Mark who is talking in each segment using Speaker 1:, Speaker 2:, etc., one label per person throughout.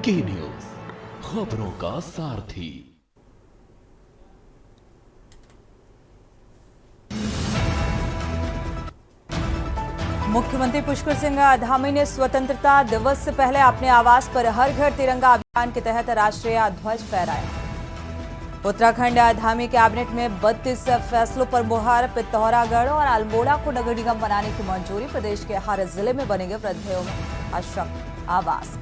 Speaker 1: की न्यूज, खबरों का सारथी।
Speaker 2: मुख्यमंत्री पुष्कर सिंह धामी ने स्वतंत्रता दिवस से पहले अपने आवास पर हर घर तिरंगा अभियान के तहत राष्ट्रीय ध्वज फहराया। उत्तराखंड धामी कैबिनेट में 32 फैसलों पर मुहर। पिथौरागढ़ और अल्मोड़ा को नगर निगम बनाने की मंजूरी। प्रदेश के हर जिले में बनेंगे वृद्धाश्रम आवास।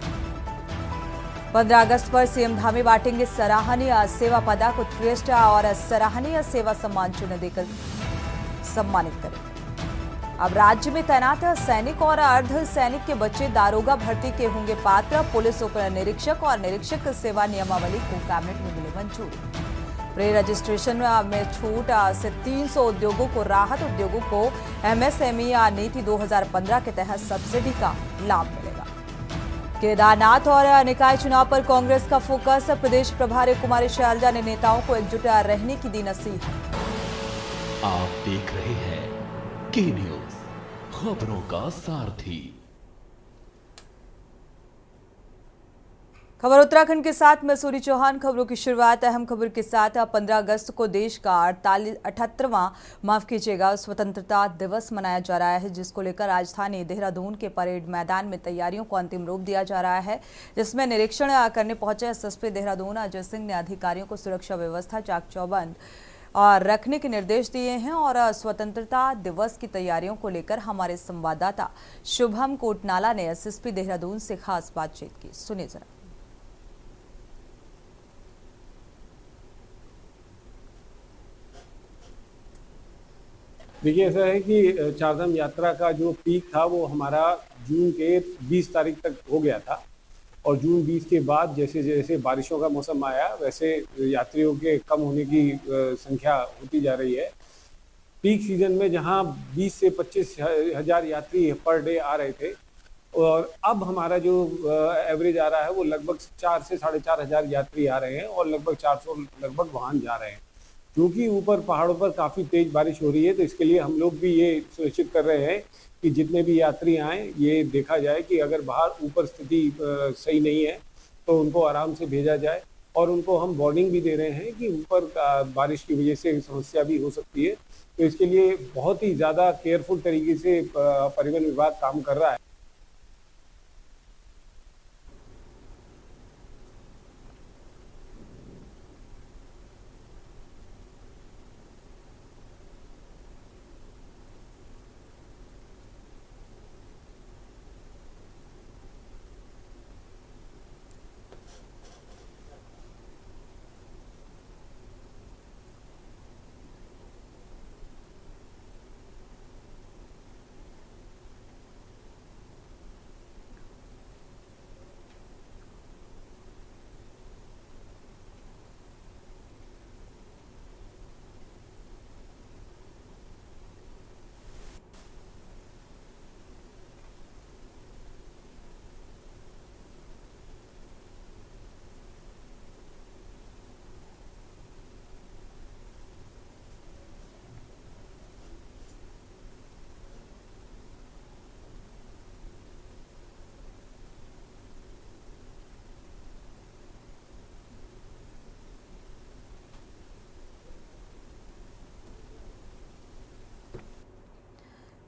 Speaker 2: 15 अगस्त पर सीएम धामी बांटेंगे सराहनीय सेवा पदक। उत्कृष्ट और सराहनीय सेवा सम्मान चिन्ह देकर सम्मानित करेंगे। अब राज्य में तैनात सैनिक और अर्ध सैनिक के बच्चे दारोगा भर्ती के होंगे पात्र। पुलिस उप निरीक्षक और निरीक्षक सेवा नियमावली को कैबिनेट में मिली मंजूरी। प्री रजिस्ट्रेशन में छूट से 300 उद्योगों को राहत। उद्योगों को एमएसएमई नीति 2015 के तहत सब्सिडी का लाभ मिलेगा। केदारनाथ और निकाय चुनाव पर कांग्रेस का फोकस। प्रदेश प्रभारी कुमारी शैलजा ने नेताओं को एकजुट रहने की दी नसीहत।
Speaker 1: आप देख रहे हैं की न्यूज, खबरों का सारथी।
Speaker 2: खबर उत्तराखंड के साथ मैं सूरी चौहान। खबरों की शुरुआत अहम खबर के साथ। 15 अगस्त को देश का 78वां स्वतंत्रता दिवस मनाया जा रहा है, जिसको लेकर राजधानी देहरादून के परेड मैदान में तैयारियों को अंतिम रूप दिया जा रहा है, जिसमें निरीक्षण करने पहुंचे एसएसपी देहरादून अजय सिंह ने अधिकारियों को सुरक्षा व्यवस्था चाक चौबंद और रखने के निर्देश दिए हैं। और स्वतंत्रता दिवस की तैयारियों को लेकर हमारे संवाददाता शुभम कोटनाला ने एसएसपी देहरादून से खास बातचीत की। सुनिए जरा।
Speaker 3: देखिए, ऐसा है कि चारधाम यात्रा का जो पीक था वो हमारा जून के 20 तारीख तक हो गया था। और जून 20 के बाद जैसे जैसे बारिशों का मौसम आया, वैसे यात्रियों के कम होने की संख्या होती जा रही है। पीक सीजन में जहां 20 से 25 हजार यात्री पर डे आ रहे थे, और अब हमारा जो एवरेज आ रहा है वो लगभग 4 से 4.5 हजार यात्री आ रहे हैं और लगभग 400 वाहन जा रहे हैं। क्योंकि ऊपर पहाड़ों पर काफ़ी तेज बारिश हो रही है, तो इसके लिए हम लोग भी ये सुनिश्चित कर रहे हैं कि जितने भी यात्री आएँ, ये देखा जाए कि अगर बाहर ऊपर स्थिति सही नहीं है तो उनको आराम से भेजा जाए। और उनको हम वार्निंग भी दे रहे हैं कि ऊपर बारिश की वजह से समस्या भी हो सकती है, तो इसके लिए बहुत ही ज़्यादा केयरफुल तरीके से परिवहन विभाग काम कर रहा है।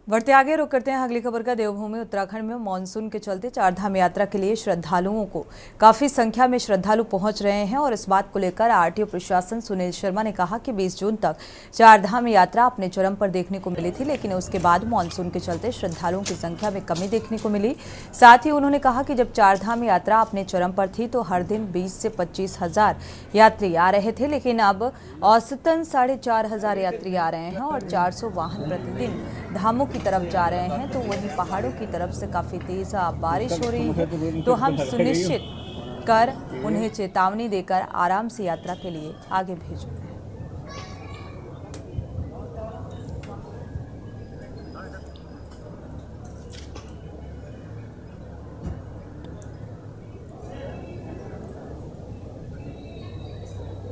Speaker 2: बढ़ते आगे रुक करते हैं अगली खबर का। देवभूमि उत्तराखंड में मानसून के चलते चारधाम यात्रा के लिए श्रद्धालुओं को काफी संख्या में श्रद्धालु पहुंच रहे हैं। और इस बात को लेकर आरटीओ प्रशासन सुनील शर्मा ने कहा कि 20 जून तक चारधाम यात्रा अपने चरम पर देखने को मिली थी, लेकिन उसके बाद मानसून के चलते श्रद्धालुओं की संख्या में कमी देखने को मिली। साथ ही उन्होंने कहा कि जब चारधाम यात्रा अपने चरम पर थी तो हर दिन 20 से 25 हजार यात्री आ रहे थे, लेकिन अब औसतन 4,500 यात्री आ रहे हैं और 400 वाहन प्रतिदिन धामों की तरफ जा रहे हैं। तो वहीं पहाड़ों की तरफ से काफी तेज बारिश हो रही है, तो हम सुनिश्चित कर उन्हें चेतावनी देकर आराम से यात्रा के लिए आगे भेज रहे हैं।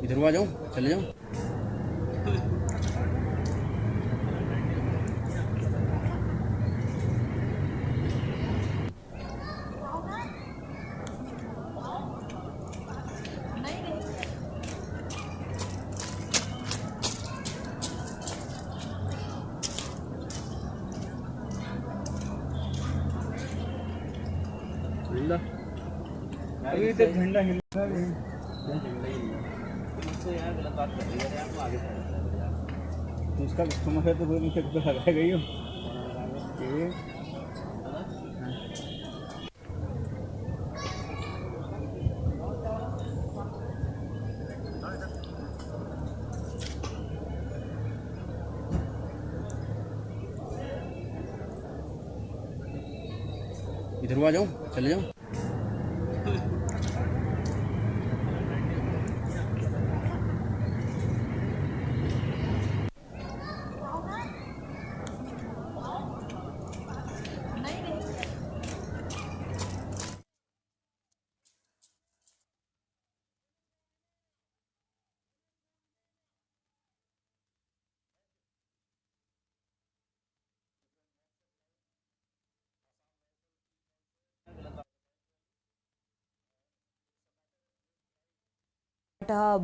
Speaker 4: इधर आ जाऊं, चले जाऊं। अभी तो झंडा हिल रहा है। तो उसका कस्टमर है तो कोई मुझे तो लगाएगा ही हो। ये इधर आ जाऊँ, चले जाऊँ।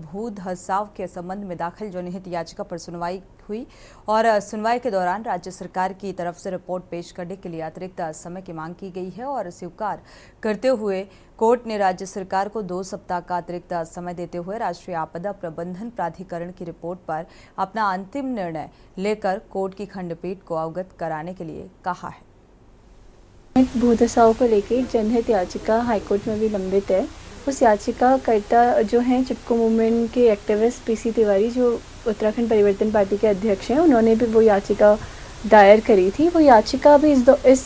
Speaker 2: भू धसाव के संबंध में दाखिल जनहित याचिका पर सुनवाई हुई और सुनवाई के दौरान राज्य सरकार की तरफ से रिपोर्ट पेश करने के लिए अतिरिक्त समय की मांग की गई है और स्वीकार करते हुए कोर्ट ने राज्य सरकार को 2 सप्ताह का अतिरिक्त समय देते हुए राष्ट्रीय आपदा प्रबंधन प्राधिकरण की रिपोर्ट पर अपना अंतिम निर्णय लेकर कोर्ट की खंडपीठ को अवगत कराने के लिए कहा है।
Speaker 5: भू धसाव को लेकर एक जनहित याचिका हाईकोर्ट में भी लंबित है। उस याचिकाकर्ता जो हैं चिपको मूवमेंट के एक्टिविस्ट पीसी तिवारी, जो उत्तराखंड परिवर्तन पार्टी के अध्यक्ष हैं, उन्होंने भी वो याचिका दायर करी थी। वो याचिका अभी इस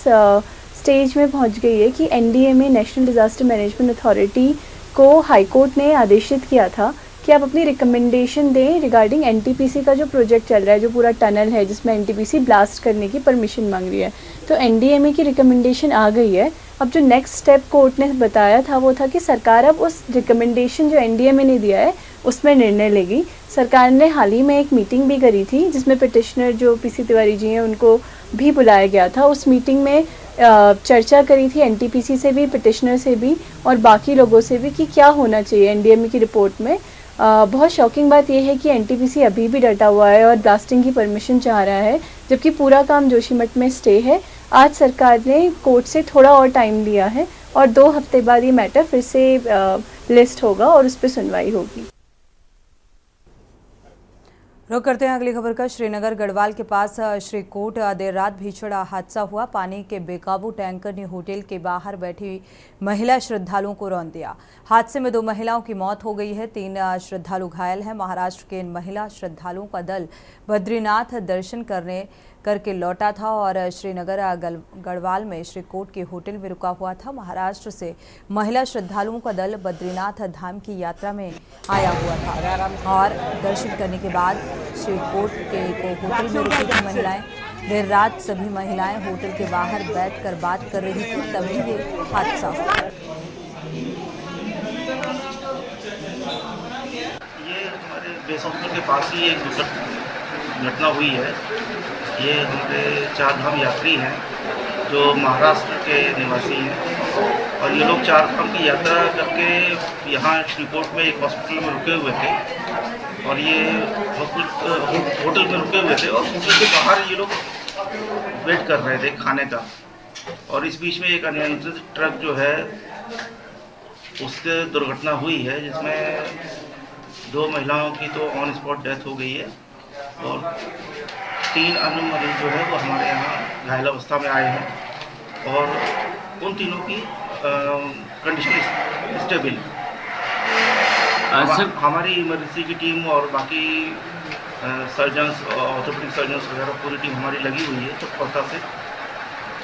Speaker 5: स्टेज में पहुंच गई है कि NDMA national disaster management authority को हाईकोर्ट ने आदेशित किया था कि आप अपनी रिकमेंडेशन दें रिगार्डिंग एनटीपीसी का जो प्रोजेक्ट चल रहा है, जो पूरा टनल है जिसमें एनटीपीसी ब्लास्ट करने की परमिशन मांग रही है। तो एनडीएमए की रिकमेंडेशन आ गई है। अब जो नेक्स्ट स्टेप कोर्ट ने बताया था वो था कि सरकार अब उस रिकमेंडेशन जो एनडीएमए ने दिया है उसमें निर्णय लेगी। सरकार ने हाल ही में एक मीटिंग भी करी थी जिसमें पिटिशनर जो पीसी तिवारी जी हैं उनको भी बुलाया गया था। उस मीटिंग में चर्चा करी थी एनटीपीसी से भी, पिटिशनर से भी और बाकी लोगों से भी कि क्या होना चाहिए एनडीएमए की रिपोर्ट में। बहुत शॉकिंग बात यह है कि एनटीपीसी अभी भी डटा हुआ है और ब्लास्टिंग की परमिशन चाह रहा है, जबकि पूरा काम जोशीमठ में स्टे है। आज सरकार ने कोर्ट से थोड़ा और टाइम लिया है और 2 हफ्ते बाद ये मैटर फिर से लिस्ट होगा और उस पर सुनवाई होगी।
Speaker 2: रुक करते हैं अगली खबर का। श्रीनगर गढ़वाल के पास श्रीकोट देर रात भीषण हादसा हुआ। पानी के बेकाबू टैंकर ने होटल के बाहर बैठी महिला श्रद्धालुओं को रौंद दिया। हादसे में 2 महिलाओं की मौत हो गई है, 3 श्रद्धालु घायल हैं। महाराष्ट्र के इन महिला श्रद्धालुओं का दल बद्रीनाथ दर्शन करके लौटा था और श्रीनगर गढ़वाल में श्रीकोट के होटल में रुका हुआ था। महाराष्ट्र से महिला श्रद्धालुओं का दल बद्रीनाथ धाम की यात्रा में आया हुआ था और दर्शन करने के बाद श्रीकोट के होटल में रुकी थी महिलाएं। देर रात सभी महिलाएं होटल के बाहर बैठकर बात कर रही थी, तभी ये हादसा हुआ।
Speaker 6: ये हमारे बेस हॉस्पिटल के पास ही एक घटना हुई है। ये हमारे 4 धाम यात्री हैं जो महाराष्ट्र के निवासी हैं और ये लोग 4 धाम की यात्रा करके यहाँ श्रीकोट में एक हॉस्पिटल में रुके हुए थे और ये होटल में रुके हुए थे और होटल के बाहर ये लोग वेट कर रहे थे खाने का। और इस बीच में एक अनियंत्रित ट्रक जो है उससे दुर्घटना हुई है, जिसमें 2 महिलाओं की तो ऑन स्पॉट डेथ हो गई है और 3 अन्य मरीज जो है वो हमारे यहाँ घायल अवस्था में आए हैं और उन तीनों की कंडीशन स्टेबल। हमारी इमरजेंसी की टीम और बाकी सर्जन्स, ऑर्थोपेडिक सर्जन्स वगैरह पूरी टीम हमारी लगी हुई है तत्परता से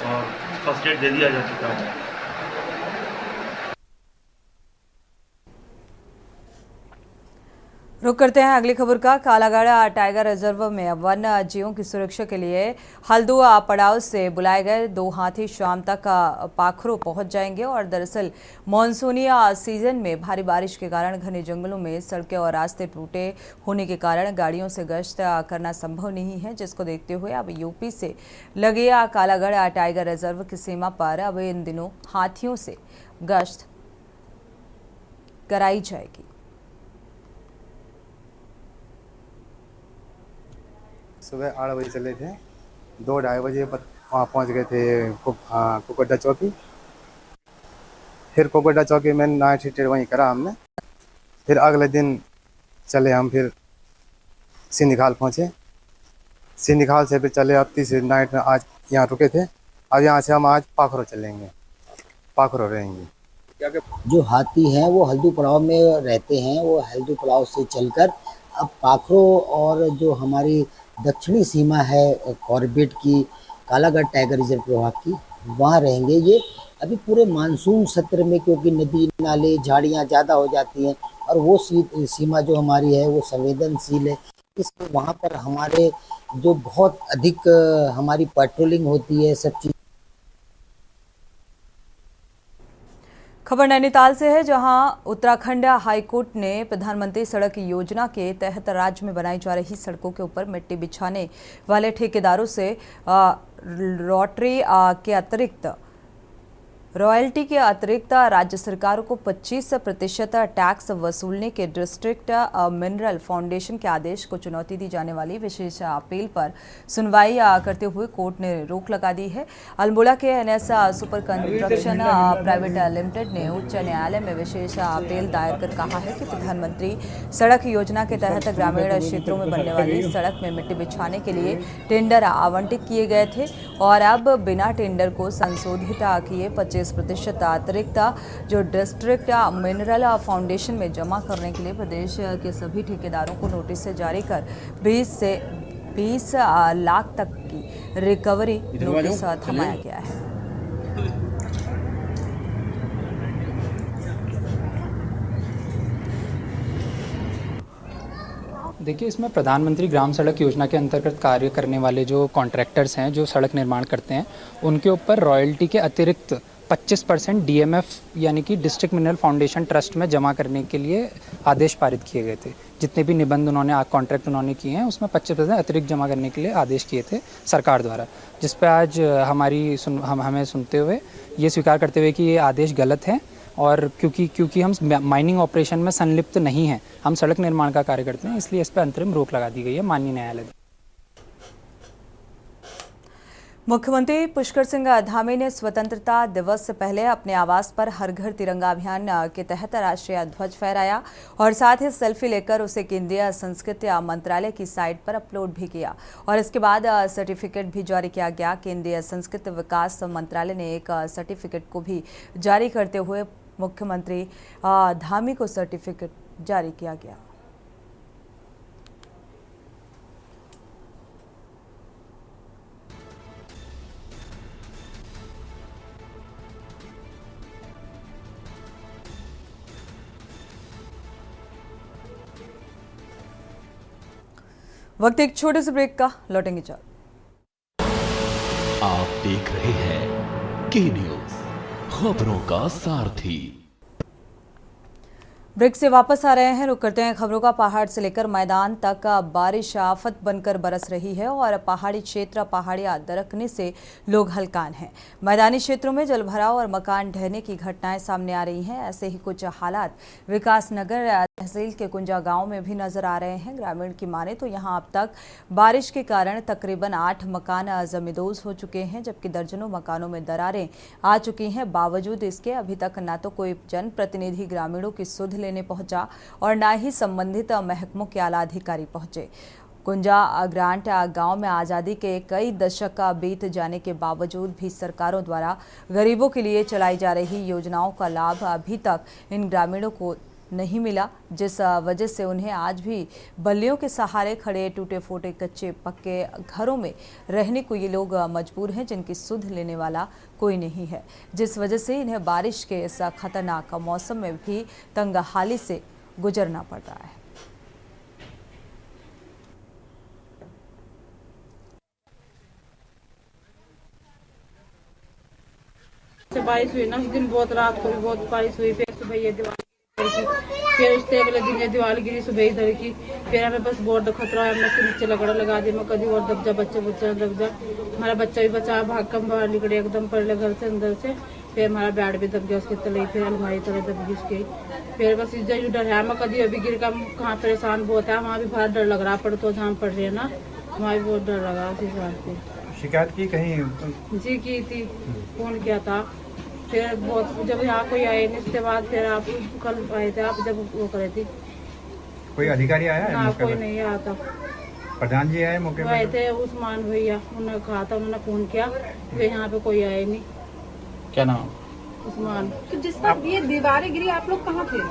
Speaker 6: और फर्स्ट एड दे दिया जा चुका है।
Speaker 2: रुक करते हैं अगली खबर का। कालागढ़ टाइगर रिजर्व में वन्य जीवों की सुरक्षा के लिए हल्दुआ पड़ाव से बुलाए गए 2 हाथी शाम तक पाखरो पहुंच जाएंगे और दरअसल मानसूनी सीजन में भारी बारिश के कारण घने जंगलों में सड़कें और रास्ते टूटे होने के कारण गाड़ियों से गश्त करना संभव नहीं है, जिसको देखते हुए अब यूपी से लगे कालागढ़ टाइगर रिजर्व की सीमा पर अब इन दिनों हाथियों से गश्त कराई जाएगी।
Speaker 7: सुबह 8 बजे चले थे, 2-2:30 बजे वहाँ पहुँच गए थे कुकोड्डा चौकी। फिर कोकोडा चौकी में नाइट स्टे वहीं करा हमने। फिर अगले दिन चले हम फिर सिंधिखाल पहुँचे। सिंधिखाल से फिर चले अब तीसरी नाइट में आज यहाँ रुके थे। अब यहाँ से हम आज पाखरो चलेंगे, पाखरो रहेंगे।
Speaker 8: जो हाथी हैं वो हल्दू पड़ाव में रहते हैं, वो हल्दू पड़ाव से चलकर अब पाखरो और जो हमारी दक्षिणी सीमा है कॉर्बेट की, कालागढ़ टाइगर रिजर्व प्रभाग की, वहाँ रहेंगे ये अभी पूरे मानसून सत्र में, क्योंकि नदी नाले झाड़ियाँ ज़्यादा हो जाती हैं और वो सीमा जो हमारी है वो संवेदनशील है। इसलिए वहाँ पर हमारे जो बहुत अधिक हमारी पेट्रोलिंग होती है, सब चीज़।
Speaker 2: खबर नैनीताल से है, जहां उत्तराखंड हाईकोर्ट ने प्रधानमंत्री सड़क योजना के तहत राज्य में बनाई जा रही सड़कों के ऊपर मिट्टी बिछाने वाले ठेकेदारों से रॉयल्टी के अतिरिक्त राज्य सरकारों को 25% टैक्स वसूलने के डिस्ट्रिक्ट मिनरल फाउंडेशन के आदेश को चुनौती दी जाने वाली विशेष अपील पर सुनवाई करते हुए कोर्ट ने रोक लगा दी है। अल्मोड़ा के NS super construction private limited ने उच्च न्यायालय में विशेष अपील दायर कर कहा है कि प्रधानमंत्री सड़क योजना के तहत ग्रामीण क्षेत्रों में बनने वाली सड़क में मिट्टी बिछाने के लिए टेंडर आवंटित किए गए थे और अब बिना टेंडर को संशोधित किए 25% अतिरिक्त जो डिस्ट्रिक्ट मिनरल फाउंडेशन में जमा करने के लिए प्रदेश के सभी ठेकेदारों को नोटिस जारी कर 20 लाख तक की रिकवरी नोटिस थमाया गया है।
Speaker 9: देखिए, इसमें प्रधानमंत्री ग्राम सड़क योजना के अंतर्गत कार्य करने वाले जो कॉन्ट्रैक्टर्स हैं, जो सड़क निर्माण करते हैं, उनके ऊपर रॉयल्टी के अतिरिक्त 25% DMF यानी कि डिस्ट्रिक्ट मिनरल फाउंडेशन ट्रस्ट में जमा करने के लिए आदेश पारित किए गए थे। जितने भी निबंध उन्होंने कॉन्ट्रैक्ट उन्होंने किए हैं उसमें 25% अतिरिक्त जमा करने के लिए आदेश किए थे सरकार द्वारा, जिस पर आज हमें सुनते हुए ये स्वीकार करते हुए कि ये आदेश गलत है और क्योंकि हम माइनिंग ऑपरेशन में संलिप्त नहीं हैं, हम सड़क निर्माण का कार्य करते हैं, इसलिए इस पर अंतरिम रोक लगा दी गई है माननीय न्यायालय।
Speaker 2: मुख्यमंत्री पुष्कर सिंह धामी ने स्वतंत्रता दिवस से पहले अपने आवास पर हर घर तिरंगा अभियान के तहत राष्ट्रीय ध्वज फहराया और साथ ही सेल्फी लेकर उसे केंद्रीय संस्कृति मंत्रालय की साइट पर अपलोड भी किया और इसके बाद सर्टिफिकेट भी जारी किया गया। केंद्रीय संस्कृति विकास मंत्रालय ने एक सर्टिफिकेट को भी जारी करते हुए मुख्यमंत्री धामी को सर्टिफिकेट जारी किया गया। वक्त एक छोटे से ब्रेक का, लौटेंगे जल्द।
Speaker 1: आप देख रहे हैं के न्यूज, खबरों का सारथी।
Speaker 2: ब्रेक से वापस आ रहे हैं, रुक करते हैं खबरों का। पहाड़ से लेकर मैदान तक बारिश आफत बनकर बरस रही है और पहाड़ी क्षेत्र पहाड़ियां दरकने से लोग हलकान हैं। मैदानी क्षेत्रों में जलभराव और मकान ढहने की घटनाएं सामने आ रही हैं। ऐसे ही कुछ हालात विकासनगर तहसील के कुंजा गांव में भी नजर आ रहे हैं। ग्रामीण की माने तो यहां अब तक बारिश के कारण तकरीबन 8 मकान जमींदोज हो चुके हैं, जबकि दर्जनों मकानों में दरारें आ चुकी हैं। बावजूद इसके अभी तक न तो कोई जनप्रतिनिधि ग्रामीणों की सुध लेने पहुंचा और न ही संबंधित महकमों के आला अधिकारी पहुंचे। कुंजा ग्रांट गांव में आज़ादी के कई दशक बीत जाने के बावजूद भी सरकारों द्वारा गरीबों के लिए चलाई जा रही योजनाओं का लाभ अभी तक इन ग्रामीणों को नहीं मिला, जिस वजह से उन्हें आज भी बल्लियों के सहारे खड़े टूटे फूटे कच्चे पक्के घरों में रहने को ये लोग मजबूर हैं, जिनकी सुध लेने वाला कोई नहीं है, जिस वजह से इन्हें बारिश के इस खतरनाक मौसम में भी तंगहाली से गुजरना पड़ रहा है।
Speaker 10: बारिश हुई ना, उस दिन बहुत रात को भी बहुत बारिश हुई, फिर सुबह ये दीवार फिर उससे अगले दिन ये दीवार गिरी सुबह इधर की, फिर हमें बस बहुत खतरा है। हमने नीचे लगड़ा लगा दी, मैं कभी और दब जा बच्चा दब जा, हमारा बच्चा भी बचा भाग कर बाहर निकले एकदम पड़ घर से अंदर से, फिर हमारा बेड भी दब गया उसके तले, फिर अलमारी तले दब गई उसके, फिर बस इधर डर है। मैं कभी अभी गिर का कहाँ परेशान बहुत है, वहाँ भी बाहर डर लग रहा पड़ तो जहाँ पड़ रही है ना, वहाँ भी बहुत डर लगा उस हिसाब से।
Speaker 7: शिकायत की कहीं?
Speaker 10: जी की थी, फोन किया था, फिर बहुत जब यहाँ कोई आए नहीं, उसके बाद फिर आप कल आए थे, आप जब वो करे थे।
Speaker 4: कोई अधिकारी आया है
Speaker 10: ना,
Speaker 4: मौके
Speaker 10: कोई
Speaker 4: पर?
Speaker 10: नहीं आया था।
Speaker 4: प्रधान जी आए मौके
Speaker 10: आए
Speaker 4: पर?
Speaker 10: थे उस्मान भैया, उन्होंने कहा था, उन्होंने फोन किया, फिर यहाँ पे कोई आए नहीं।
Speaker 9: क्या नाम?
Speaker 10: उस्मान।
Speaker 11: तो जिस वक्त ये दीवारें गिरी, आप लोग कहाँ थे?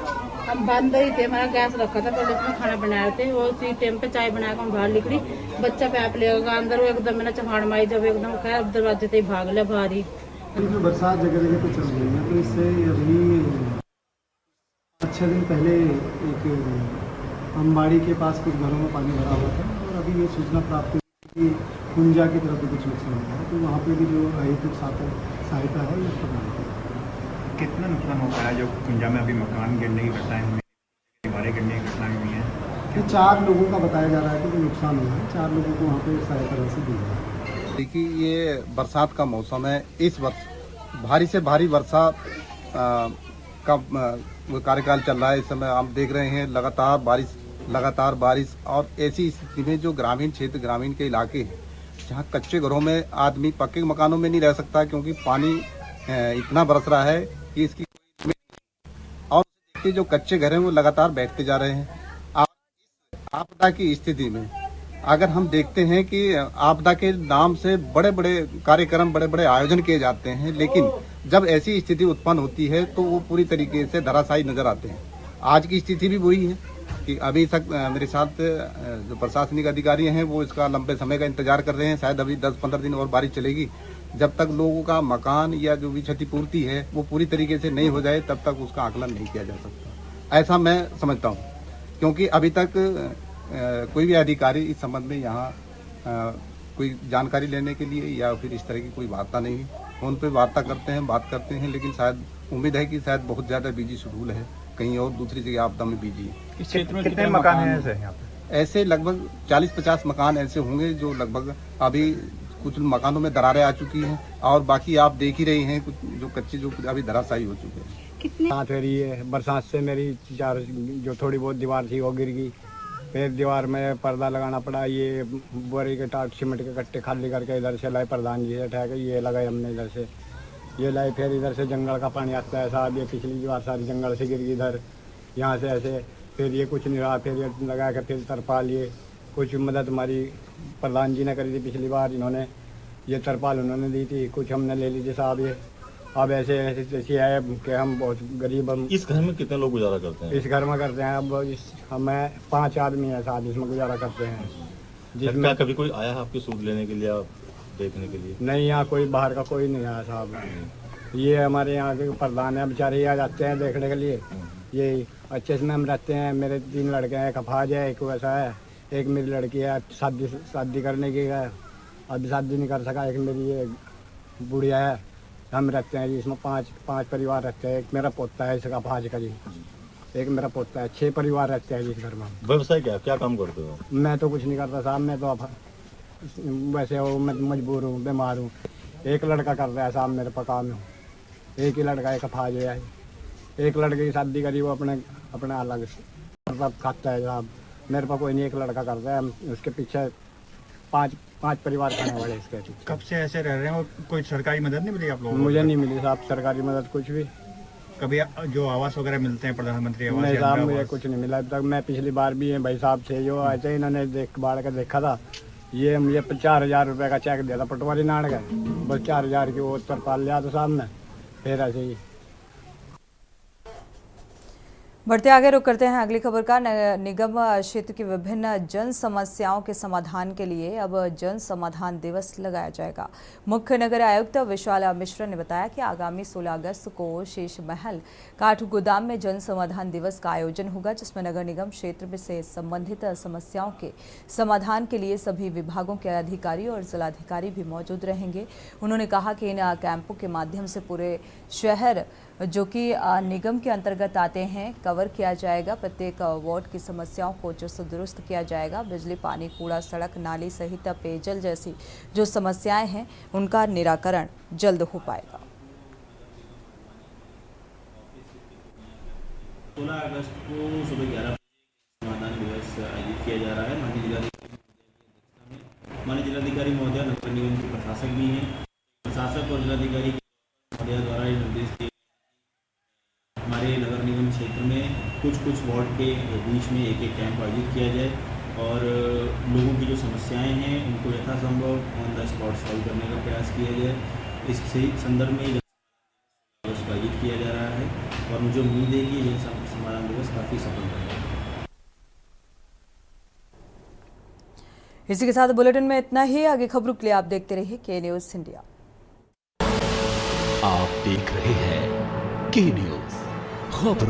Speaker 10: हम बंद ही थे, हमारा गैस रखा था पहले, इसमें खाना बनाए थे, वो उसी टाइम पे चाय बनाया, हम बाहर निकली, बच्चा पैप लेगा अंदर, वो एकदम मैंने चमाड़ मारी, जब एकदम खैर दरवाजे से ही भाग लिया भारी।
Speaker 12: बरसात जगह जगह पे चल रही है, तो इससे अभी 6 दिन पहले एक अम्बाड़ी के पास कुछ घरों में पानी भरा हुआ था, और अभी ये सूचना प्राप्त हुई कि कुंजा की तरफ भी कुछ नुकसान हुआ है, तो वहाँ पे भी जो आर्थिक सहायता है ये प्रदान की।
Speaker 4: कितना नुकसान हो पाया जो कुंजा में अभी मकान गिरने की घटनाएं हुई, दीवारें गिरने की घटनाएं हुई हैं?
Speaker 12: ये 4 लोगों का बताया जा रहा है कि नुकसान हुआ है, 4 लोगों को वहाँ पे सहायता राशि दी है।
Speaker 7: देखिए, ये बरसात का मौसम है। इस वर्ष भारी से भारी वर्षा का वो कार्यकाल चल रहा है। इस समय आप देख रहे हैं लगातार बारिश और ऐसी स्थिति में जो ग्रामीण क्षेत्र, ग्रामीण के इलाके हैं, जहाँ कच्चे घरों में आदमी पक्के मकानों में नहीं रह सकता, क्योंकि पानी इतना बरस रहा है कि इसकी कोई और देखिए जो कच्चे घर हैं वो लगातार बैठते जा रहे हैं। आपदा की स्थिति में अगर हम देखते हैं कि आपदा के नाम से बड़े बड़े कार्यक्रम, बड़े बड़े आयोजन किए जाते हैं, लेकिन जब ऐसी स्थिति उत्पन्न होती है तो वो पूरी तरीके से धराशायी नजर आते हैं। आज की स्थिति भी वही है कि अभी तक मेरे साथ जो प्रशासनिक अधिकारी हैं वो इसका लंबे समय का इंतजार कर रहे हैं। शायद अभी 10-15 दिन और बारिश चलेगी। जब तक लोगों का मकान या जो भी क्षतिपूर्ति है वो पूरी तरीके से नहीं हो जाए, तब तक उसका आकलन नहीं किया जा सकता, ऐसा मैं समझता हूँ। क्योंकि अभी तक कोई भी अधिकारी इस संबंध में यहाँ कोई जानकारी लेने के लिए या फिर इस तरह की कोई वार्ता नहीं। फोन पे वार्ता करते हैं, बात करते हैं, लेकिन शायद उम्मीद है कि शायद बहुत ज़्यादा बिजी शेड्यूल है, कहीं और दूसरी जगह आपदा में बिजी है।
Speaker 4: इस क्षेत्र में कितने मकान हैं ऐसे यहाँ पे?
Speaker 7: ऐसे लगभग 40-50 मकान ऐसे होंगे जो लगभग अभी कुछ मकानों में दरारें आ चुकी हैं, और बाकी आप देख ही रहे हैं कुछ जो कच्चे जो अभी धराशायी हो चुके हैं।
Speaker 3: बरसात हो रही है, बरसात से मेरी चार जो थोड़ी बहुत दीवार थी वो गिर गई, फिर दीवार में पर्दा लगाना पड़ा। ये बोरी के टाट सीमेंट के कट्टे खाली करके इधर से लाए, प्रधान जी से ठहर के ये लगाए हमने, इधर से ये लाए। फिर इधर से जंगल का पानी आता है साहब, ये पिछली दीवार सारी जंगल से गिर गई इधर, यहाँ से ऐसे। फिर ये कुछ नहीं रहा, फिर ये लगा कर फिर तरपाल, ये कुछ मदद हमारी प्रधान जी ने करी थी पिछली बार, इन्होंने ये तरपाल उन्होंने दी थी, कुछ हमने ले ली थी साहब। ये अब ऐसे है कि हम बहुत गरीब। हम
Speaker 13: इस घर में कितने लोग गुजारा करते हैं?
Speaker 3: इस घर में करते हैं अब हमें 5 आदमी है साहब, इसमें गुजारा करते हैं।
Speaker 13: जिसमें कभी कोई आया है आपकी सूद लेने के लिए, आप देखने के लिए?
Speaker 3: नहीं, यहाँ कोई बाहर का कोई नहीं आया साहब। ये हमारे यहाँ के प्रधान है, बेचारे आ जाते हैं देखने के लिए। ये अच्छे से हम रहते हैं। मेरे 3 लड़के हैं, एक अफाज है, एक वैसा है, एक मेरी लड़की है शादी करने की है, अभी शादी नहीं कर सका। एक मेरी ये बुढ़िया है। हम रहते हैं जी इसमें 5 परिवार रहते हैं। एक मेरा पोता है इसका अफाज का जी, एक मेरा पोता है। 6 परिवार रहते हैं जी इस घर में।
Speaker 13: व्यवसाय क्या काम करते हो?
Speaker 3: मैं तो कुछ नहीं करता साहब, मैं तो वैसे हो, मैं मजबूर हूँ, बीमार हूँ। एक लड़का कर रहा है साहब मेरे पास काम में, एक ही लड़का, एक अफाज है। एक लड़के की शादी करी, वो अपने अलग मतलब खाता है साहब। मेरे पास कोई नहीं, एक लड़का कर रहा है, उसके पीछे 5 परिवार खाने वाले इसके।
Speaker 4: कब से ऐसे रह रहे हैं और कोई सरकारी मदद नहीं मिली आप लोगों को?
Speaker 3: मुझे नहीं मिली साहब सरकारी मदद कुछ भी।
Speaker 4: कभी जो आवास वगैरह मिलते हैं, प्रधानमंत्री आवास?
Speaker 3: नहीं साहब, मुझे कुछ नहीं मिला अभी तक। मैं पिछली बार भी है भाई साहब से जो आए थे, इन्होंने बाढ़ का देखा था, ये मुझे 4,000 रुपये का चेक दिया था पटवारी नाड़ का, बस 4,000 की वो तरपाल लिया था साहब ने। फिर ऐसे ही
Speaker 2: बढ़ते आगे रुक करते हैं अगली खबर का। निगम क्षेत्र की विभिन्न जन समस्याओं के समाधान के लिए अब जन समाधान दिवस लगाया जाएगा। मुख्य नगर आयुक्त विशाला मिश्रा ने बताया कि आगामी 16 अगस्त को शेष महल काठगोदाम में जन समाधान दिवस का आयोजन होगा, जिसमें नगर निगम क्षेत्र से संबंधित समस्याओं के समाधान के लिए सभी विभागों के अधिकारी और जिलाधिकारी भी मौजूद रहेंगे। उन्होंने कहा कि इन कैंपों के माध्यम से पूरे शहर जो कि निगम के अंतर्गत आते हैं कवर किया जाएगा। प्रत्येक वार्ड की समस्याओं को चुस्त दुरुस्त किया जाएगा। बिजली, पानी, कूड़ा, सड़क, नाली सहित पेयजल जैसी जो समस्याएं हैं उनका निराकरण जल्द हो पाएगा।
Speaker 14: 16 अगस्त को सुबह 11 बजे समाधान दिवस आयोजित किया जा रहा है। माननीय जिलाधिकारी महोदय, नगर निगम के प्रशासक भी हैं, प्रशासक और जिलाधिकारी महोदया द्वारा ये निर्देश दिए हमारे नगर निगम क्षेत्र में कुछ वार्ड के बीच में एक कैंप आयोजित किया जाए और लोगों की जो समस्याएं हैं उनको यथासंभव ऑन द स्पॉट सॉल्व करने का प्रयास किया जाए। इस संदर्भ में दिवस आयोजित किया जा रहा है और मुझे उम्मीद है कि जन समाधान दिवस काफ़ी सफल रहेगा।
Speaker 2: इसी के साथ बुलेटिन में इतना ही। आगे खबरों के लिए आप देखते रहिए के न्यूज़ इंडिया।
Speaker 1: आप देख रहे हैं के न्यूज़ खबरों।